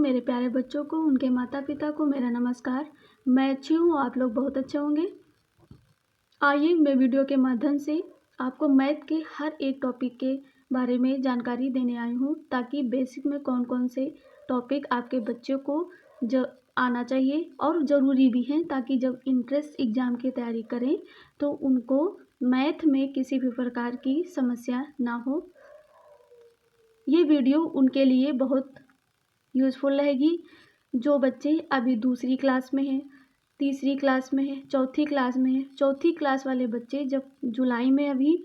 मेरे प्यारे बच्चों को, उनके माता पिता को मेरा नमस्कार। मैं अच्छी हूँ, आप लोग बहुत अच्छे होंगे। आइए मैं वीडियो के माध्यम से आपको मैथ के हर एक टॉपिक के बारे में जानकारी देने आई हूँ, ताकि बेसिक में कौन कौन से टॉपिक आपके बच्चों को आना चाहिए और ज़रूरी भी हैं, ताकि जब इंट्रेंस एग्ज़ाम की तैयारी करें तो उनको मैथ में किसी भी प्रकार की समस्या ना हो। ये वीडियो उनके लिए बहुत यूज़फुल रहेगी जो बच्चे अभी दूसरी क्लास में हैं, तीसरी क्लास में हैं, चौथी क्लास में हैं। चौथी क्लास वाले बच्चे जब जुलाई में, अभी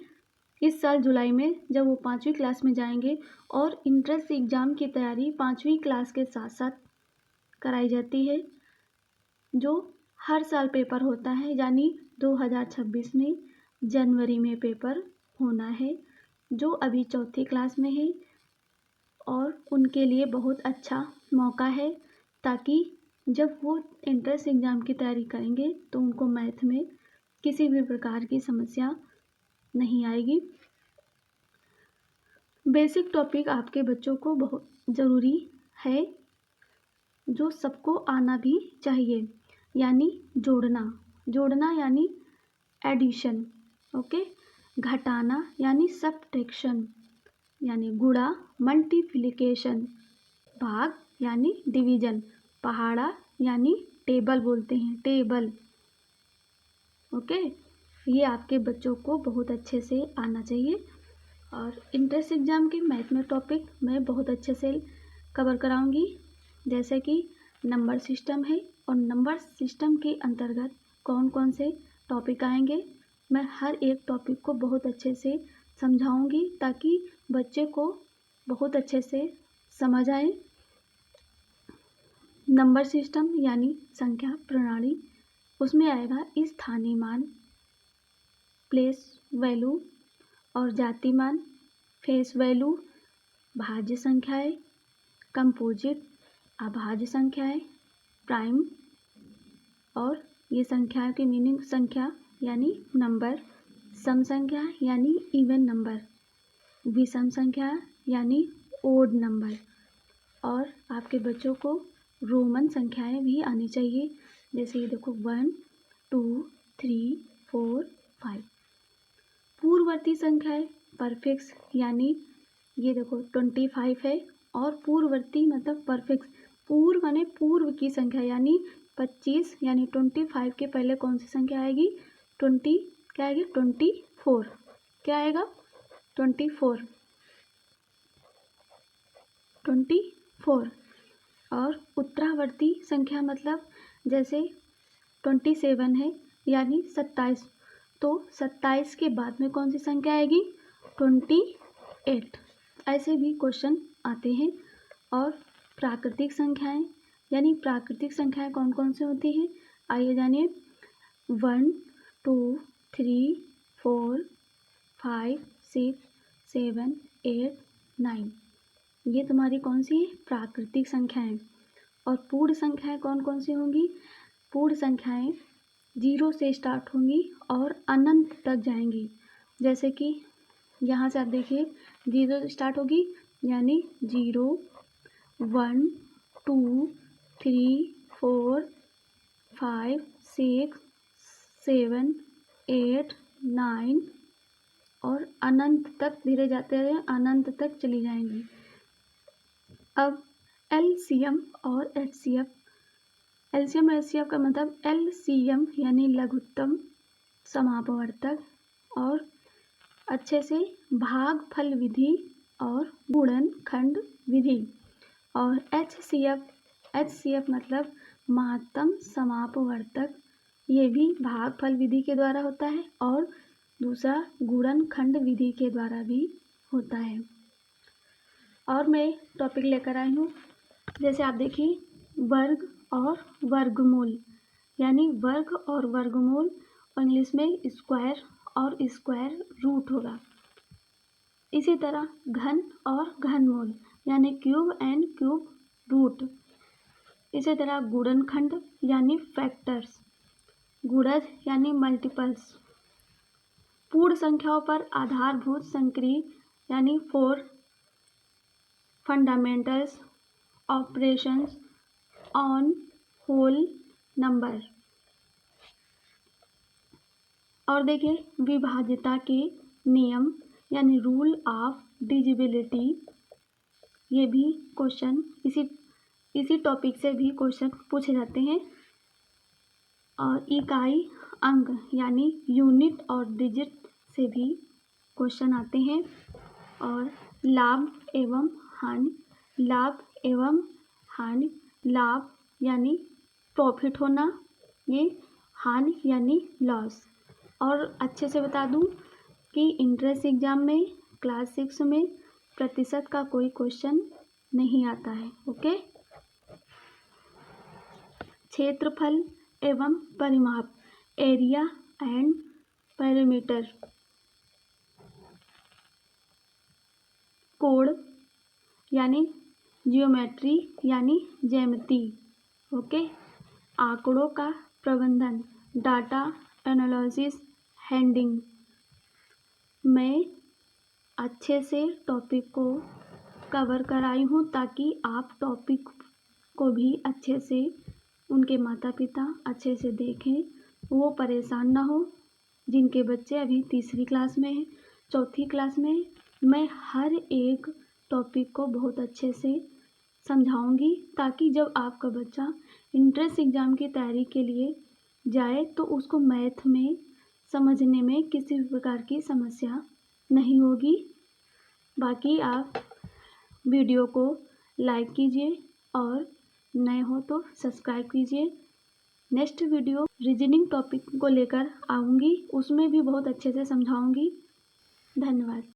इस साल जुलाई में जब वो 5वीं क्लास में जाएंगे और इंट्रेंस एग्ज़ाम की तैयारी 5वीं क्लास के साथ साथ कराई जाती है, जो हर साल पेपर होता है, यानी 2026 में जनवरी में पेपर होना है, जो अभी चौथी क्लास में है और उनके लिए बहुत अच्छा मौका है, ताकि जब वो एंट्रेंस एग्ज़ाम की तैयारी करेंगे तो उनको मैथ में किसी भी प्रकार की समस्या नहीं आएगी। बेसिक टॉपिक आपके बच्चों को बहुत ज़रूरी है, जो सबको आना भी चाहिए, यानी जोड़ना यानी एडिशन, ओके। घटाना यानी सब्ट्रैक्शन, यानी गुणा मल्टीप्लिकेशन, भाग यानी डिवीज़न, पहाड़ा यानी टेबल बोलते हैं, टेबल, ओके। ये आपके बच्चों को बहुत अच्छे से आना चाहिए। और इंट्रेंस एग्ज़ाम के मैथ में टॉपिक मैं बहुत अच्छे से कवर कराऊंगी, जैसे कि नंबर सिस्टम है और नंबर सिस्टम के अंतर्गत कौन कौन से टॉपिक आएंगे, मैं हर एक टॉपिक को बहुत अच्छे से समझाऊंगी, ताकि बच्चे को बहुत अच्छे से समझ आए। नंबर सिस्टम यानी संख्या प्रणाली, उसमें आएगा स्थानीय मान, प्लेस वैल्यू और जाति मान, फेस वैल्यू, भाज्य संख्याएं, कंपोजिट, अभाज्य संख्याएं, प्राइम, और ये संख्याओं की मीनिंग संख्या यानी नंबर, सम संख्या यानी इवन नंबर, विषम संख्या यानी ओड नंबर, और आपके बच्चों को रोमन संख्याएं भी आनी चाहिए, जैसे ये देखो 1 2 3 4 5। पूर्ववर्ती संख्याएं परफिक्स, यानी ये देखो 25 है, और पूर्ववर्ती मतलब परफिक्स, पूर्व माने पूर्व की संख्या, यानी 25, यानी 25 के पहले कौन सी संख्या आएगी, 20, क्या आएगी 24, क्या आएगा 24, 24। और उत्तरावर्ती संख्या मतलब जैसे 27 है, यानी 27, तो 27 के बाद में कौन सी संख्या आएगी, 28। ऐसे भी क्वेश्चन आते हैं। और प्राकृतिक संख्याएं, यानी प्राकृतिक संख्याएं कौन कौन सी होती हैं, आइए जानिए। 1 2 3 4 5 6 7 8 9, ये तुम्हारी कौन सी है, प्राकृतिक संख्याएं। और पूर्ण संख्याएं कौन कौन सी होंगी, पूर्ण संख्याएं 0 से स्टार्ट होंगी और अनंत तक जाएंगी, जैसे कि यहाँ से आप देखिए 0 से स्टार्ट होगी, यानी 0 1 2 3 4 5 6 7 8 9, और अनंत तक धीरे जाते हुए अनंत तक चली जाएंगी। अब एलसीएम और एचसीएफ, एलसीएम और एचसीएफ का मतलब एलसीएम यानी लघुत्तम समापवर्तक, और अच्छे से भागफल विधि और गुणनखंड विधि। और एचसीएफ मतलब महत्तम समापवर्तक, ये भी भागफल विधि के द्वारा होता है और दूसरा गुणनखंड विधि के द्वारा भी होता है। और मैं टॉपिक लेकर आई हूँ, जैसे आप देखिए वर्ग और वर्गमूल, यानी वर्ग और वर्गमूल, इंग्लिश में स्क्वायर और स्क्वायर रूट होगा। इसी तरह घन और घनमूल, यानी क्यूब एंड क्यूब रूट। इसी तरह गुणनखंड यानी फैक्टर्स, गुणज यानी मल्टीपल्स। पूर्ण संख्याओं पर आधारभूत संक्रिय यानी 4 fundamentals, operations on whole number. और देखिए विभाज्यता के नियम यानी रूल ऑफ डिविजिबिलिटी, ये भी क्वेश्चन इसी टॉपिक से भी क्वेश्चन पूछे जाते हैं। और इकाई अंक यानी यूनिट और डिजिट से भी क्वेश्चन आते हैं। और लाभ एवं हानि, लाभ यानी प्रॉफिट होना, ये हानि यानी लॉस। और अच्छे से बता दूं कि इंट्रेंस एग्जाम में क्लास 6 में प्रतिशत का कोई क्वेश्चन नहीं आता है। ओके। क्षेत्रफल एवं परिमाप, एरिया एंड पेरीमीटर। कोण यानी जियोमेट्री यानी ज्यामिति। ओके। आंकड़ों का प्रबंधन, डाटा एनालिसिस, हैंडलिंग। मैं अच्छे से टॉपिक को कवर कराई हूँ ताकि आप टॉपिक को भी अच्छे से उनके माता पिता अच्छे से देखें, वो परेशान ना हो। जिनके बच्चे अभी तीसरी क्लास में हैं, चौथी क्लास में हैं, मैं हर एक टॉपिक को बहुत अच्छे से समझाऊंगी ताकि जब आपका बच्चा इंट्रेंस एग्ज़ाम की तैयारी के लिए जाए तो उसको मैथ में समझने में किसी भी प्रकार की समस्या नहीं होगी। बाकी आप वीडियो को लाइक कीजिए और नए हो तो सब्सक्राइब कीजिए। नेक्स्ट वीडियो रीजनिंग टॉपिक को लेकर आऊँगी, उसमें भी बहुत अच्छे से समझाऊँगी। धन्यवाद।